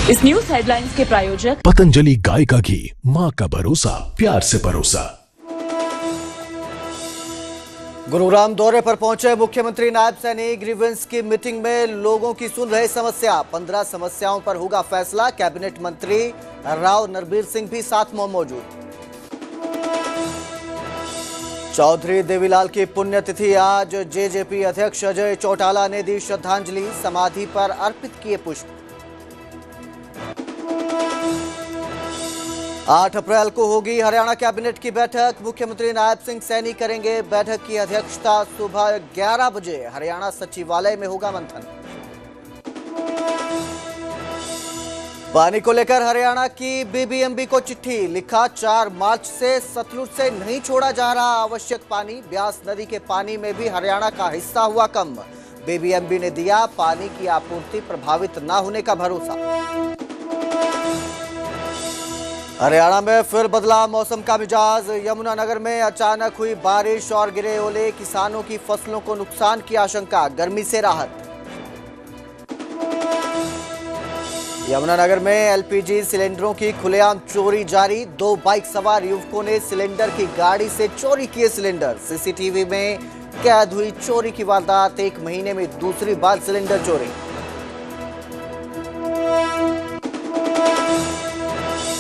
इस news headlines के प्रायोजक पतंजलि गाय का घी, माँ का भरोसा, प्यार से परोसा। गुरुग्राम दौरे पर पहुंचे मुख्यमंत्री नायब सैनी ग्रीवेंस की मीटिंग में लोगों की सुन रहे समस्या। 15 समस्याओं पर होगा फैसला। कैबिनेट मंत्री राव नरबीर सिंह भी साथ में मौजूद। चौधरी देवीलाल की पुण्यतिथि आज। जेजेपी अध्यक्ष अजय चौटाला ने दी श्रद्धांजलि, समाधि पर अर्पित किए पुष्प। 8 अप्रैल को होगी हरियाणा कैबिनेट की बैठक। मुख्यमंत्री नायब सिंह सैनी करेंगे बैठक की अध्यक्षता। सुबह 11 बजे हरियाणा सचिवालय में होगा मंथन। पानी को लेकर हरियाणा की बीबीएमबी को चिट्ठी, लिखा 4 मार्च से सतलुज से नहीं छोड़ा जा रहा आवश्यक पानी। ब्यास नदी के पानी में भी हरियाणा का हिस्सा हुआ कम। बीबीएमबी ने दिया पानी की आपूर्ति प्रभावित न होने का भरोसा। हरियाणा में फिर बदला मौसम का मिजाज। यमुनानगर में अचानक हुई बारिश और गिरे ओले, किसानों की फसलों को नुकसान की आशंका। गर्मी से राहत। यमुनानगर में एलपीजी सिलेंडरों की खुलेआम चोरी जारी। 2 बाइक सवार युवकों ने सिलेंडर की गाड़ी से चोरी किए सिलेंडर। सीसीटीवी में कैद हुई चोरी की वारदात। 1 महीने में दूसरी बार सिलेंडर चोरी।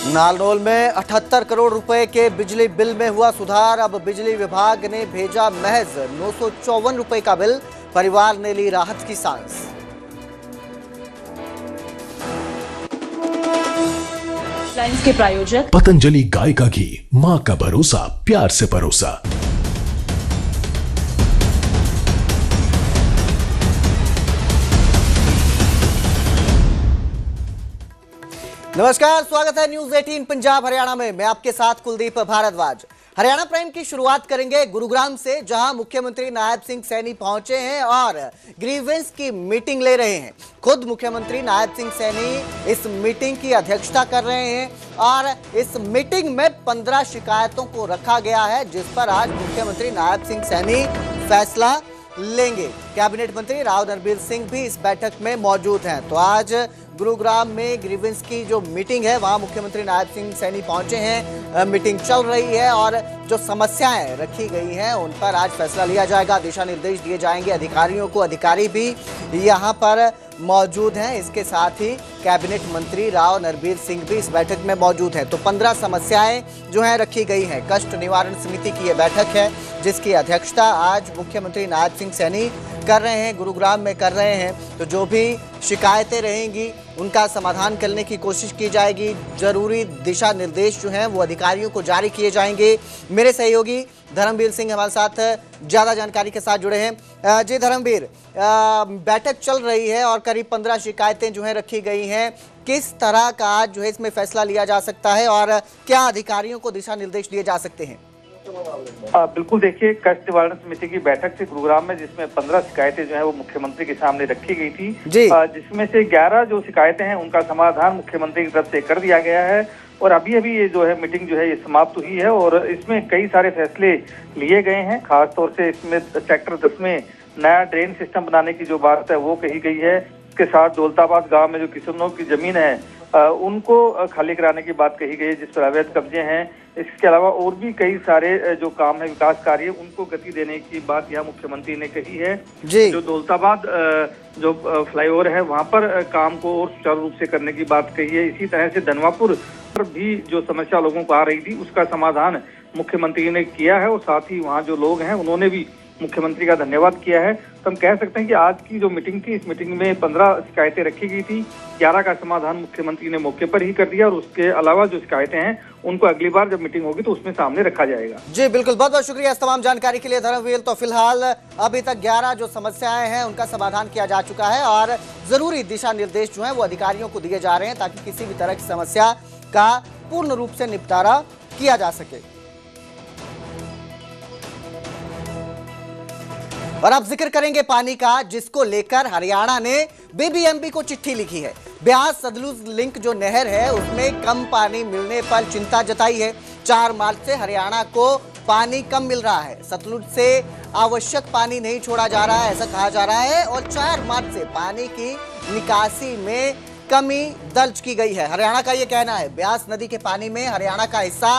नारनौल में 78 करोड़ रुपए के बिजली बिल में हुआ सुधार। अब बिजली विभाग ने भेजा महज 954 रुपए का बिल। परिवार ने ली राहत की सांस। हेडलाइंस के प्रायोजक पतंजलि गाय का घी, माँ का भरोसा, प्यार से परोसा। नमस्कार, स्वागत है न्यूज 18 पंजाब हरियाणा में। मैं आपके साथ कुलदीप भारद्वाज। हरियाणा प्राइम की शुरुआत करेंगे गुरुग्राम से, जहां मुख्यमंत्री नायब सिंह सैनी पहुंचे हैं और ग्रीवेंस की मीटिंग ले रहे हैं। खुद मुख्यमंत्री नायब सिंह सैनी इस मीटिंग की अध्यक्षता कर रहे हैं और इस मीटिंग में 15 शिकायतों को रखा गया है, जिस पर आज मुख्यमंत्री नायब सिंह सैनी फैसला लेंगे। कैबिनेट मंत्री राव नरबीर सिंह भी इस बैठक में मौजूद हैं। तो आज गुरुग्राम में ग्रीवेंस की जो मीटिंग है, वहां मुख्यमंत्री नायब सिंह सैनी पहुंचे हैं। मीटिंग चल रही है और जो समस्याएं रखी गई हैं उन पर आज फैसला लिया जाएगा। दिशा निर्देश दिए जाएंगे अधिकारियों को। अधिकारी भी यहां पर मौजूद हैं। इसके साथ ही कैबिनेट मंत्री राव नरबीर सिंह भी इस बैठक में मौजूद हैं। तो 15 समस्याएं जो हैं रखी गई हैं। कष्ट निवारण समिति की यह बैठक है, जिसकी अध्यक्षता आज मुख्यमंत्री नायब सिंह सैनी कर रहे हैं, गुरुग्राम में कर रहे हैं। तो जो भी शिकायतें रहेंगी उनका समाधान करने की कोशिश की जाएगी। जरूरी दिशा निर्देश जो हैं वो अधिकारियों को जारी किए जाएंगे। मेरे सहयोगी धर्मवीर सिंह हमारे साथ ज़्यादा जानकारी के साथ जुड़े हैं। जी धर्मवीर, बैठक चल रही है और करीब 15 शिकायतें जो हैं रखी गई हैं। किस तरह का आज जो है इसमें फैसला लिया जा सकता है और क्या अधिकारियों को दिशा निर्देश दिए जा सकते हैं? बिल्कुल, देखिए, कष्ट निवारण समिति की बैठक थी गुरुग्राम में, जिसमें 15 शिकायतें जो है वो मुख्यमंत्री के सामने रखी गई थी, जिसमें से 11 जो शिकायतें हैं उनका समाधान मुख्यमंत्री की तरफ से कर दिया गया है। और अभी अभी ये जो है मीटिंग जो है ये समाप्त हुई है और इसमें कई सारे फैसले लिए गए हैं। खासतौर से इसमें सेक्टर 10 में नया ड्रेन सिस्टम बनाने की जो बात है वो कही गई है। इसके साथ दौलताबाद गाँव में जो किसानों की जमीन है उनको खाली कराने की बात कही गई है, जिस पर अवैध कब्जे हैं। इसके अलावा और भी कई सारे जो काम है, विकास कार्य, उनको गति देने की बात यहाँ मुख्यमंत्री ने कही है। जो दौलताबाद जो फ्लाईओवर है वहाँ पर काम को और सुचारू रूप से करने की बात कही है। इसी तरह से धनवापुर पर भी जो समस्या लोगों को आ रही थी उसका समाधान मुख्यमंत्री ने किया है और साथ ही वहाँ जो लोग हैं उन्होंने भी मुख्यमंत्री का धन्यवाद किया है। तो हम कह सकते हैं कि आज की जो मीटिंग थी, इस मीटिंग में 15 शिकायतें रखी गई थी। 11 का समाधान मुख्यमंत्री ने मौके पर ही कर दिया और उसके अलावा जो शिकायतें हैं उनको अगली बार जब मीटिंग होगी तो उसमें सामने रखा जाएगा। जी बिल्कुल, बहुत बहुत शुक्रिया इस तमाम जानकारी के लिए धर्मवीर। तो फिलहाल अभी तक 11 जो समस्याएं हैं उनका समाधान किया जा चुका है और जरूरी दिशा निर्देश जो है वो अधिकारियों को दिए जा रहे हैं, ताकि किसी भी तरह की समस्या का पूर्ण रूप से निपटारा किया जा सके। और अब जिक्र करेंगे पानी का, जिसको लेकर हरियाणा ने बीबीएमबी को चिट्ठी लिखी है। ब्यास सतलुज लिंक जो नहर है उसमें कम पानी मिलने पर चिंता जताई है। 4 मार्च से हरियाणा को पानी कम मिल रहा है। सतलुज से आवश्यक पानी नहीं छोड़ा जा रहा है, ऐसा कहा जा रहा है। और 4 मार्च से पानी की निकासी में कमी दर्ज की गई है। हरियाणा का ये कहना है ब्यास नदी के पानी में हरियाणा का हिस्सा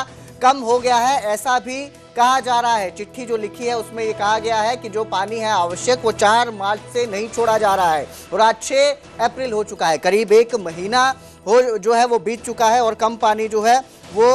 कम हो गया है, ऐसा भी कहा जा रहा है। चिट्ठी जो लिखी है उसमें ये कहा गया है कि जो पानी है आवश्यक वो 4 मार्च से नहीं छोड़ा जा रहा है और आज 6 अप्रैल हो चुका है, करीब 1 महीना जो है वो बीत चुका है और कम पानी जो है वो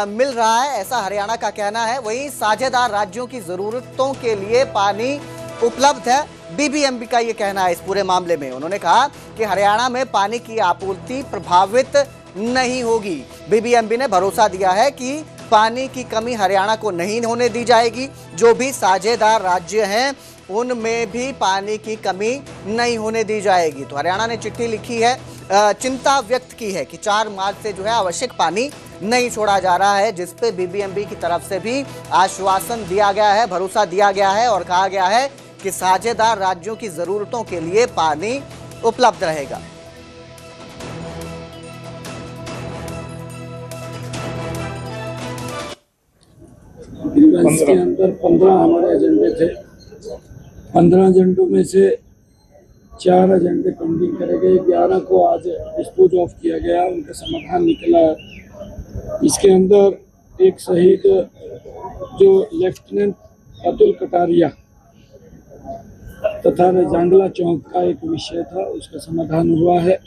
मिल रहा है, ऐसा हरियाणा का कहना है। वहीं साझेदार राज्यों की जरूरतों के लिए पानी उपलब्ध है, बीबीएमबी का ये कहना है इस पूरे मामले में। उन्होंने कहा कि हरियाणा में पानी की आपूर्ति प्रभावित नहीं होगी। बीबीएमबी ने भरोसा दिया है कि पानी की कमी हरियाणा को नहीं होने दी जाएगी। जो भी साझेदार राज्य हैं उनमें भी पानी की कमी नहीं होने दी जाएगी। तो हरियाणा ने चिट्ठी लिखी है, चिंता व्यक्त की है कि 4 मार्च से जो है आवश्यक पानी नहीं छोड़ा जा रहा है, जिस पे बीबीएमबी की तरफ से भी आश्वासन दिया गया है, भरोसा दिया गया है और कहा गया है कि साझेदार राज्यों की जरूरतों के लिए पानी उपलब्ध रहेगा। इसके अंदर 15 हमारे एजेंडे थे। 15 एजेंडों में से 4 एजेंडे पेंडिंग करे गए, 11 को आज डिस्पोज ऑफ किया गया, उनका समाधान निकला है। इसके अंदर एक शहीद जो लेफ्टिनेंट अतुल कटारिया तथा जांगला चौक का एक विषय था, उसका समाधान हुआ है।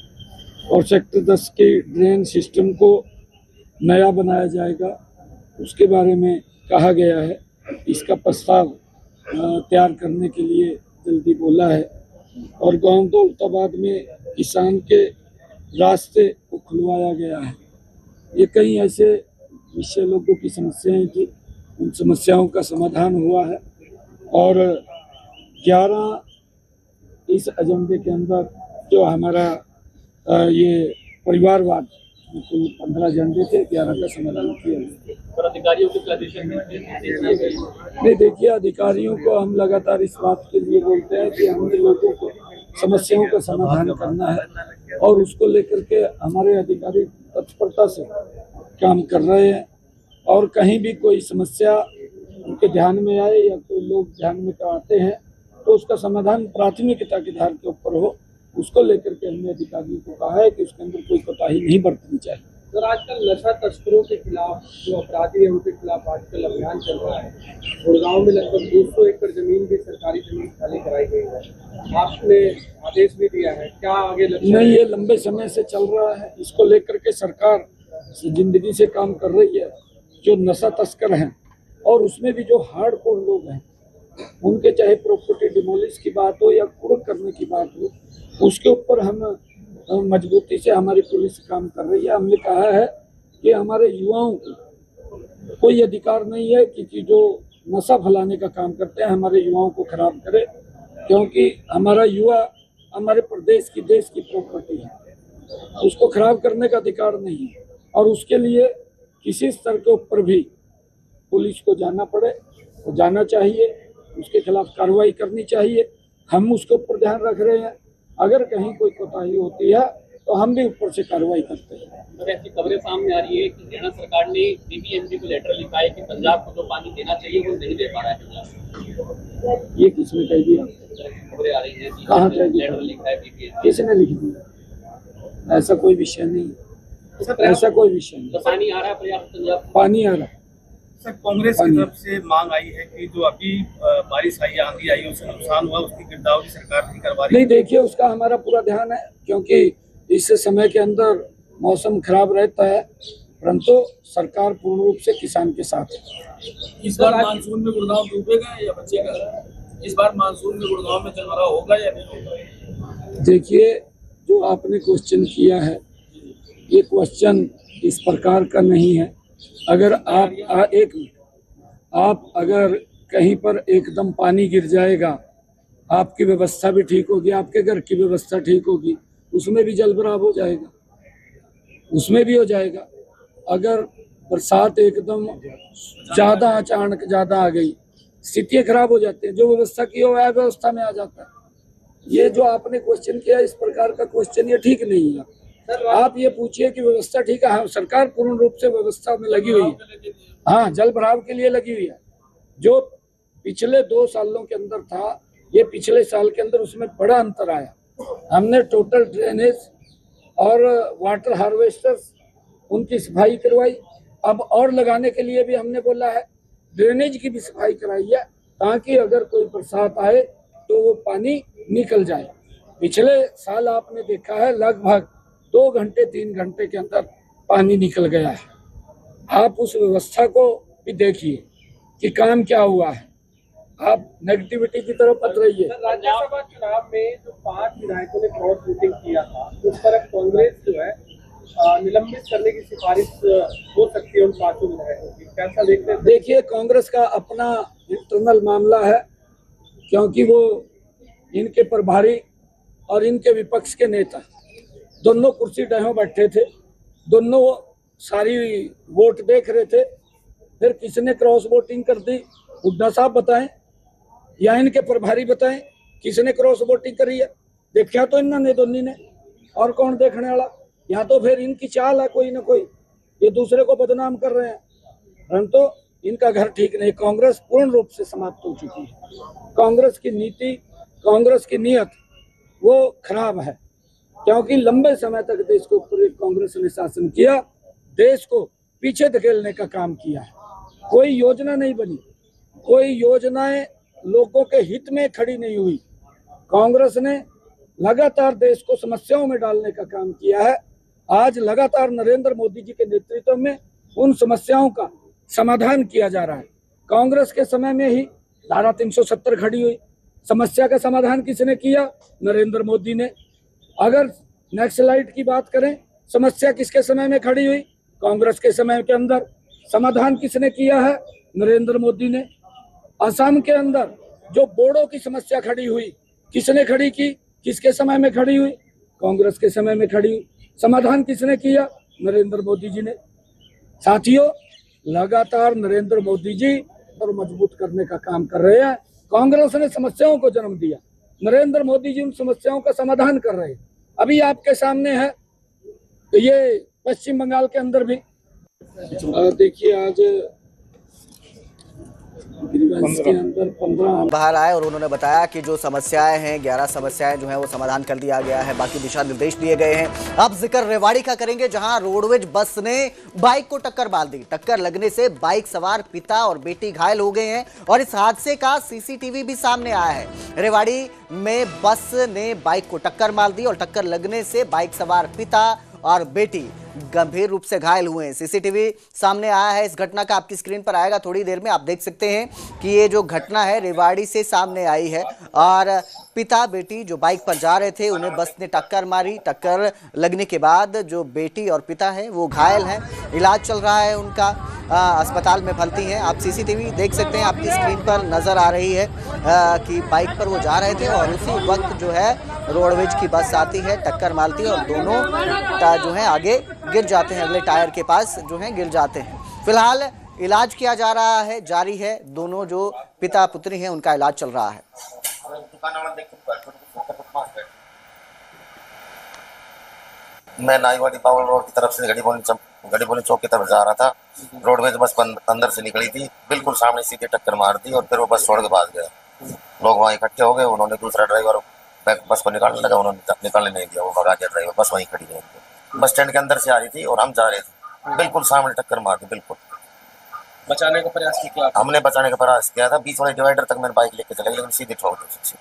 और सेक्टर 10 के ड्रेन सिस्टम को नया बनाया जाएगा, उसके बारे में कहा गया है। इसका प्रस्ताव तैयार करने के लिए जल्दी बोला है। और गांव दौलताबाद में किसान के रास्ते को खुलवाया गया है। ये कई ऐसे विषय लोगों की समस्याएं थी, उन समस्याओं का समाधान हुआ है। और 11 इस एजेंडे के अंदर जो हमारा ये परिवारवाद, कुल 15 एजेंडे थे, 11 का समाधान किया गया। और अधिकारियों को नहीं, देखिए अधिकारियों को हम लगातार इस बात के लिए बोलते हैं कि हमें लोगों को समस्याओं का समाधान करना है और उसको लेकर के हमारे अधिकारी तत्परता से काम कर रहे हैं। और कहीं भी कोई समस्या उनके ध्यान में आए या कोई लोग ध्यान में आते हैं तो उसका समाधान प्राथमिकता के आधार के ऊपर हो, उसको लेकर के हमने अधिकारियों को कहा है कि उसके अंदर कोई कोताही नहीं बरतनी चाहिए। सर, आजकल नशा तस्करों के खिलाफ जो अपराधी है उनके खिलाफ आजकल अभियान चल रहा है। गुड़गांव में लगभग 200 एकड़ जमीन भी सरकारी जमीन खाली कराई गई है, आपने आदेश भी दिया है, क्या आगे लक्ष्य? नहीं, ये लंबे समय से चल रहा है, इसको लेकर के सरकार जिंदगी से काम कर रही है। जो नशा तस्कर हैं और उसमें भी जो हार्डकोर लोग हैं, उनके चाहे प्रॉपर्टी डिमोलिश की बात हो या कुर्क करने की बात हो, उसके ऊपर हम मजबूती से हमारी पुलिस काम कर रही है। हमने कहा है कि हमारे युवाओं को कोई अधिकार नहीं है कि जो नशा फैलाने का काम करते हैं हमारे युवाओं को खराब करे, क्योंकि हमारा युवा हमारे प्रदेश की, देश की प्रॉपर्टी है, उसको खराब करने का अधिकार नहीं है। और उसके लिए किसी स्तर के ऊपर भी पुलिस को जाना पड़े तो जाना चाहिए, उसके खिलाफ कार्रवाई करनी चाहिए। हम उसके ऊपर ध्यान रख रहे हैं। अगर कहीं कोई कोताही होती है तो हम भी ऊपर से कार्रवाई करते हैं। तो ऐसी खबरें सामने आ रही है कि हरियाणा सरकार ने बीबीएमबी को लेटर लिखा है कि पंजाब को जो पानी देना चाहिए वो नहीं दे पा रहा है पंजाब। ये किसने कह दिया? खबरें आ रही है, कहाँ कह दिया? लेटर लिखा है बीबीएमबी। किसने लिख दिया? ऐसा कोई विषय नहीं, ऐसा कोई विषय नहीं। तो पानी आ रहा है पर्याप्त पंजाब? पानी आ रहा है। सर, कांग्रेस की तरफ से मांग आई है कि जो अभी बारिश आई, आंधी आई, उससे नुकसान हुआ, उसकी गिरदावरी सरकार नहीं करवा रही। नहीं, देखिए उसका हमारा पूरा ध्यान है, क्योंकि इस समय के अंदर मौसम खराब रहता है, परंतु सरकार पूर्ण रूप से किसान के साथ है। इस बार मानसून में गुड़गांव डूबेगा या बचेगा? इस बार मानसून में गुड़गांव में जलभराव होगा या नहीं होगा? देखिए, जो आपने क्वेश्चन किया है, ये क्वेश्चन इस प्रकार का नहीं है। अगर आप अगर कहीं पर एकदम पानी गिर जाएगा, आपकी व्यवस्था भी ठीक होगी, आपके घर की व्यवस्था ठीक होगी, उसमें भी जलभराव हो जाएगा, उसमें भी हो जाएगा। अगर बरसात एकदम ज्यादा अचानक ज्यादा आ गई, स्थितियां खराब हो जाती है, जो व्यवस्था की हो वह व्यवस्था में आ जाता है। ये जो आपने क्वेश्चन किया, इस प्रकार का क्वेश्चन ये ठीक नहीं है। आप ये पूछिए कि व्यवस्था ठीक है। हाँ, सरकार पूर्ण रूप से व्यवस्था में लगी हुई है। हाँ, जल भराव के लिए लगी हुई है। जो पिछले 2 सालों के अंदर था, ये पिछले साल के अंदर उसमें बड़ा अंतर आया। हमने टोटल ड्रेनेज और वाटर हार्वेस्टर्स उनकी सफाई करवाई। अब और लगाने के लिए भी हमने बोला है, ड्रेनेज की भी सफाई कराई है, ताकि अगर कोई बरसात आए तो वो पानी निकल जाए। पिछले साल आपने देखा है लगभग 2 घंटे 3 घंटे के अंदर पानी निकल गया है। आप उस व्यवस्था को भी देखिए कि काम क्या हुआ है। आप नेगेटिविटी की तरफ मत रहिए। राज्यसभा चुनाव में जो 5 विधायकों ने क्रॉस वोटिंग किया था, उस पर अब कांग्रेस जो है निलंबित करने की सिफारिश हो सकती है उन 5 विधायकों की, कैसा देखते हैं? देखिए, कांग्रेस का अपना इंटरनल मामला है, क्योंकि वो इनके प्रभारी और इनके विपक्ष के नेता दोनों कुर्सी डहों बैठे थे, दोनों सारी वोट देख रहे थे। फिर किसने क्रॉस वोटिंग कर दी, हुड्डा साहब बताएं या इनके प्रभारी बताएं किसने क्रॉस वोटिंग करी है। देखा तो इन्होंने दोनों ने, और कौन देखने वाला। या तो फिर इनकी चाल है कोई ना कोई, ये दूसरे को बदनाम कर रहे हैं, परंतु इनका घर ठीक नहीं। कांग्रेस पूर्ण रूप से समाप्त हो चुकी है। कांग्रेस की नीति, कांग्रेस की नीयत वो खराब है, क्योंकि लंबे समय तक देश के ऊपर कांग्रेस ने शासन किया, देश को पीछे धकेलने का काम किया है। कोई योजना नहीं बनी, कोई योजनाएं लोगों के हित में खड़ी नहीं हुई। कांग्रेस ने लगातार देश को समस्याओं में डालने का काम किया है। आज लगातार नरेंद्र मोदी जी के नेतृत्व में उन समस्याओं का समाधान किया जा रहा है। कांग्रेस के समय में ही धारा 370 खड़ी हुई, समस्या का समाधान किसने किया? नरेंद्र मोदी ने। अगर नक्सलाइट की बात करें, समस्या किसके समय में खड़ी हुई? कांग्रेस के समय के अंदर। समाधान किसने किया है? नरेंद्र मोदी ने। असम के अंदर जो बोडो की समस्या खड़ी हुई, किसने खड़ी की? किसके समय में खड़ी हुई? कांग्रेस के समय में खड़ी हुई। समाधान किसने किया? नरेंद्र मोदी जी ने। साथियों, लगातार नरेंद्र मोदी जी और मजबूत करने का काम कर रहे हैं। कांग्रेस ने समस्याओं को जन्म दिया, नरेंद्र मोदी जी उन समस्याओं का समाधान कर रहे हैं। अभी आपके सामने है ये पश्चिम बंगाल के अंदर भी देखिए, आज के अंदर 15 बाहर आए और उन्होंने बताया कि जो समस्याएं हैं, 11 समस्याएं जो हैं वो समाधान कर दिया गया है, बाकी दिशा निर्देश दिए गए हैं। अब जिक्र रेवाड़ी का करेंगे, जहां रोडवेज बस ने बाइक को टक्कर मार दी। टक्कर लगने से बाइक सवार पिता और बेटी घायल हो गए हैं और इस हादसे का सीसीटीवी भी सामने आया है। रेवाड़ी में बस ने बाइक को टक्कर मार दी और टक्कर लगने से बाइक सवार पिता और बेटी गंभीर रूप से घायल हुए हैं। सीसीटीवी सामने आया है, इस घटना का आपकी स्क्रीन पर आएगा थोड़ी देर में। आप देख सकते हैं कि ये जो घटना है रेवाड़ी से सामने आई है और पिता बेटी जो बाइक पर जा रहे थे उन्हें बस ने टक्कर मारी। टक्कर लगने के बाद जो बेटी और पिता है वो घायल हैं, इलाज चल रहा है उनका, अस्पताल में भर्ती हैं। आप सीसीटीवी देख सकते हैं, आपकी स्क्रीन पर नजर आ रही है कि बाइक पर वो जा रहे थे और उसी वक्त जो है रोडवेज की बस आती है, टक्कर मारती है और दोनों जो है आगे गिर जाते हैं, अगले टायर के पास जो है गिर जाते हैं। फिलहाल इलाज किया जा रहा है, जारी है। दोनों जो पिता पुत्री हैं उनका इलाज चल रहा है। मैं नाईवाड़ी पावल रोड की तरफ से गढ़ीबोली चौक की तरफ जा रहा था। रोडवेज बस अंदर से निकली थी, बिल्कुल सामने सीधे टक्कर मार दी और फिर वो बस छोड़ के भाग गया। लोग वहाँ इकट्ठे हो गए, उन्होंने दूसरा ड्राइवर बस को निकालने लगा, उन्होंने निकालने नहीं दिया, वो भगा दिया ड्राइवर। बस वहीं खड़ी रही, बस स्टैंड के अंदर से आ रही थी और हम जा रहे थे, बिल्कुल सामने टक्कर मार दी। बिल्कुल बचाने का प्रयास किया, हमने बचाने का प्रयास किया था, बीच वाले डिवाइडर तक मैंने बाइक लेके चला, लेकिन सीधे ठोक दी।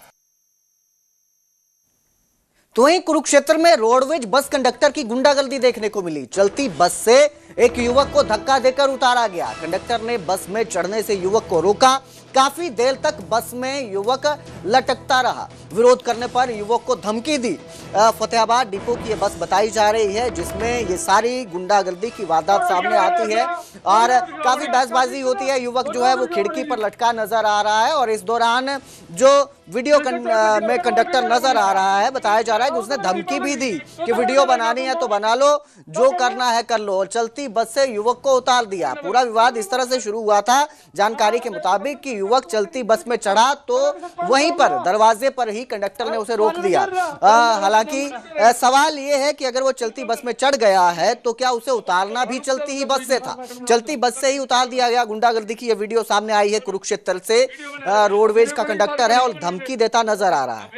तो वहीं कुरुक्षेत्र में रोडवेज बस कंडक्टर की गुंडागर्दी देखने को मिली। चलती बस से एक युवक को धक्का देकर उतारा गया। कंडक्टर ने बस में चढ़ने से युवक को रोका। काफी देर तक बस में युवक लटकता रहा। विरोध करने पर युवक को धमकी दी। फतेहाबाद डिपो की यह बस बताई जा रही है जिसमें ये सारी गुंडागर्दी की वारदात सामने आती है और काफी बहसबाजी होती है। युवक जो है वो खिड़की पर लटका नजर आ रहा है और इस दौरान जो वीडियो में कंडक्टर नजर आ रहा है, बताया जा रहा है कि उसने धमकी भी दी कि वीडियो बनानी है तो बना लो, जो करना है कर लो, और चलती बस से युवक को उतार दिया। पूरा विवाद इस तरह से शुरू हुआ था जानकारी के मुताबिक कि युवक चलती बस में चढ़ा तो वहीं पर दरवाजे पर ही कंडक्टर ने उसे रोक दिया। हालांकि सवाल यह है कि अगर वो चलती बस में चढ़ गया है तो क्या उसे उतारना भी चलती ही बस से था? चलती बस से ही उतार दिया गया। गुंडागर्दी की यह वीडियो सामने आई है कुरुक्षेत्र से। रोडवेज का कंडक्टर है और धमकी देता नजर आ रहा है।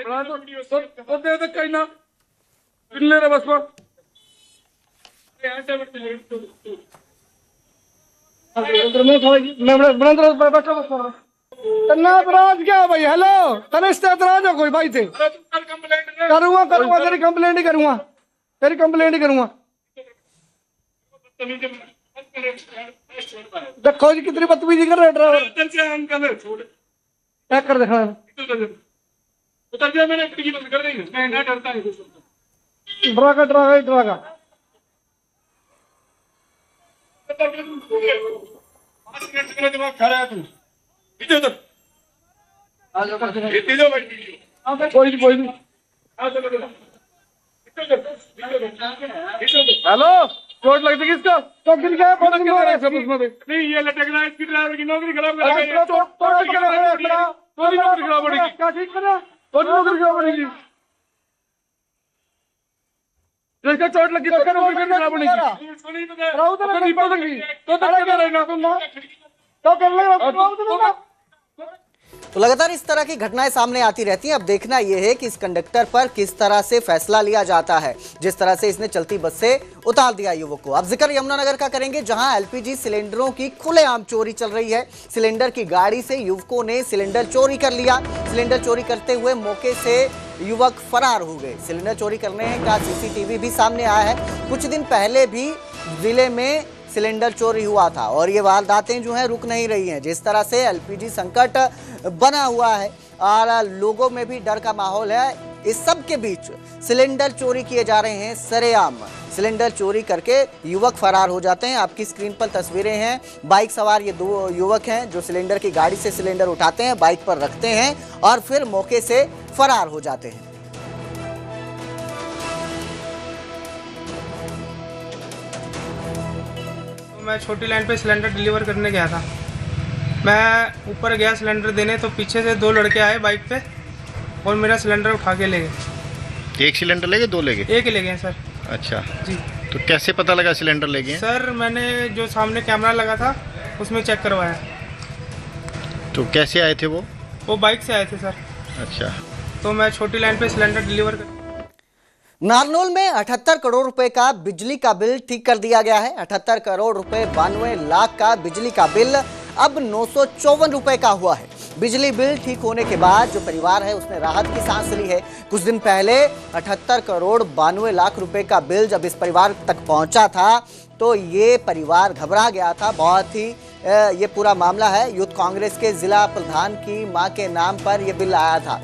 एतराज क्या भाई? हेलो, तने इस एतराज है कोई भाई थे? करूंगा तेरी कंप्लेंट ही करूंगा, तेरी कंप्लेंट ही करूंगा। देखो जी कितनी बदतमीजी कर रहे हैं ड्राइवर। क्या कर देखा ड्रागा कोई नहीं। हेलो, चोट लगती किसको? तो गिर गया नहीं, ये लटक रहा है, इसकी ड्राइवर की नौकरी खराब कर रहा है। नौकरी खराब पड़ेगी, क्या ठीक करा? नौकरी खराब पड़ेगी, जैसे चोट लगी तो नौकरी खराब पड़ेगी। तो लगातार इस तरह की घटनाएं सामने आती रहती हैं। अब देखना यह है कि इस कंडक्टर पर किस तरह से फैसला लिया जाता है, जिस तरह से इसने चलती बस से उतार दिया युवक को। अब जिक्र यमुनानगर का करेंगे, जहां एलपीजी सिलेंडरों की खुलेआम चोरी चल रही है। सिलेंडर की गाड़ी से युवकों ने सिलेंडर चोरी कर लिया। सिलेंडर चोरी करते हुए मौके से युवक फरार हो गए। सिलेंडर चोरी करने का सीसीटीवी भी सामने आया है। कुछ दिन पहले भी जिले में सिलेंडर चोरी हुआ था और ये वारदातें जो हैं रुक नहीं रही हैं। जिस तरह से एलपीजी संकट बना हुआ है और लोगों में भी डर का माहौल है, इस सब के बीच सिलेंडर चोरी किए जा रहे हैं सरेआम। सिलेंडर चोरी करके युवक फरार हो जाते हैं। आपकी स्क्रीन पर तस्वीरें हैं। बाइक सवार ये दो युवक हैं जो सिलेंडर की गाड़ी से सिलेंडर उठाते हैं, बाइक पर रखते हैं और फिर मौके से फरार हो जाते हैं। मैं छोटी लाइन पे सिलेंडर डिलीवर करने गया था। मैं ऊपर गया सिलेंडर देने, तो पीछे से दो लड़के आए बाइक पे और मेरा सिलेंडर उठा के ले गए। एक सिलेंडर ले गए, दो ले गए? एक ही ले गए सर। अच्छा जी। तो कैसे पता लगा सिलेंडर ले गए? सर मैंने जो सामने कैमरा लगा था उसमें चेक करवाया। तो कैसे आए थे वो बाइक से आए थे सर। अच्छा। तो मैं छोटी लाइन पे सिलेंडर डिलीवर कर। नारनौल में 78 करोड़ रुपए का बिजली का बिल ठीक कर दिया गया है। 78 करोड़ रुपए 92 लाख का बिजली का बिल अब 954 रुपए का हुआ है। बिजली बिल ठीक होने के बाद जो परिवार है उसने राहत की सांस ली है। कुछ दिन पहले 78 करोड़ 92 लाख रुपए का बिल जब इस परिवार तक पहुंचा था तो ये परिवार घबरा गया था। बहुत ही ये पूरा मामला है, यूथ कांग्रेस के जिला प्रधान की मां के नाम पर यह बिल आया था।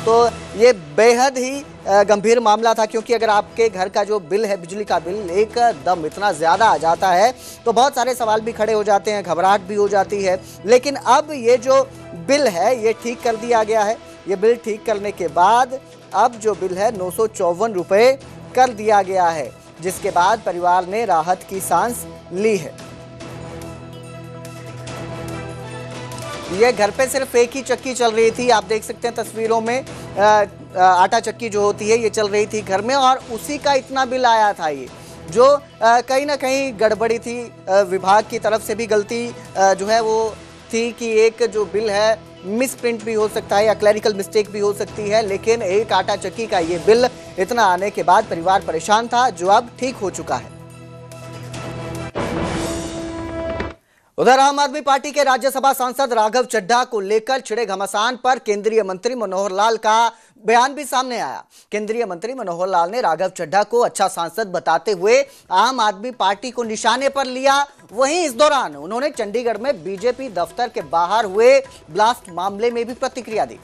तो ये बेहद ही गंभीर मामला था, क्योंकि अगर आपके घर का जो बिल है, बिजली का बिल एकदम इतना ज़्यादा आ जाता है तो बहुत सारे सवाल भी खड़े हो जाते हैं, घबराहट भी हो जाती है। लेकिन अब ये जो बिल है ये ठीक कर दिया गया है। ये बिल ठीक करने के बाद अब जो बिल है 954 रुपये कर दिया गया है, जिसके बाद परिवार ने राहत की सांस ली है। ये घर पे सिर्फ एक ही चक्की चल रही थी, आप देख सकते हैं तस्वीरों में। आटा चक्की जो होती है ये चल रही थी घर में और उसी का इतना बिल आया था। ये जो कहीं ना कहीं गड़बड़ी थी, विभाग की तरफ से भी गलती जो है वो थी कि एक जो बिल है मिस प्रिंट भी हो सकता है या क्लरिकल मिस्टेक भी हो सकती है। लेकिन एक आटा चक्की का ये बिल इतना आने के बाद परिवार परेशान था, जो अब ठीक हो चुका है। उधर आम आदमी पार्टी के राज्यसभा सांसद राघव चड्ढा को लेकर छिड़े घमासान पर केंद्रीय मंत्री मनोहर लाल का बयान भी सामने आया। केंद्रीय मंत्री मनोहर लाल ने राघव चड्ढा को अच्छा सांसद बताते हुए आम आदमी पार्टी को निशाने पर लिया। वहीं इस दौरान उन्होंने चंडीगढ़ में बीजेपी दफ्तर के बाहर हुए ब्लास्ट मामले में भी प्रतिक्रिया दी।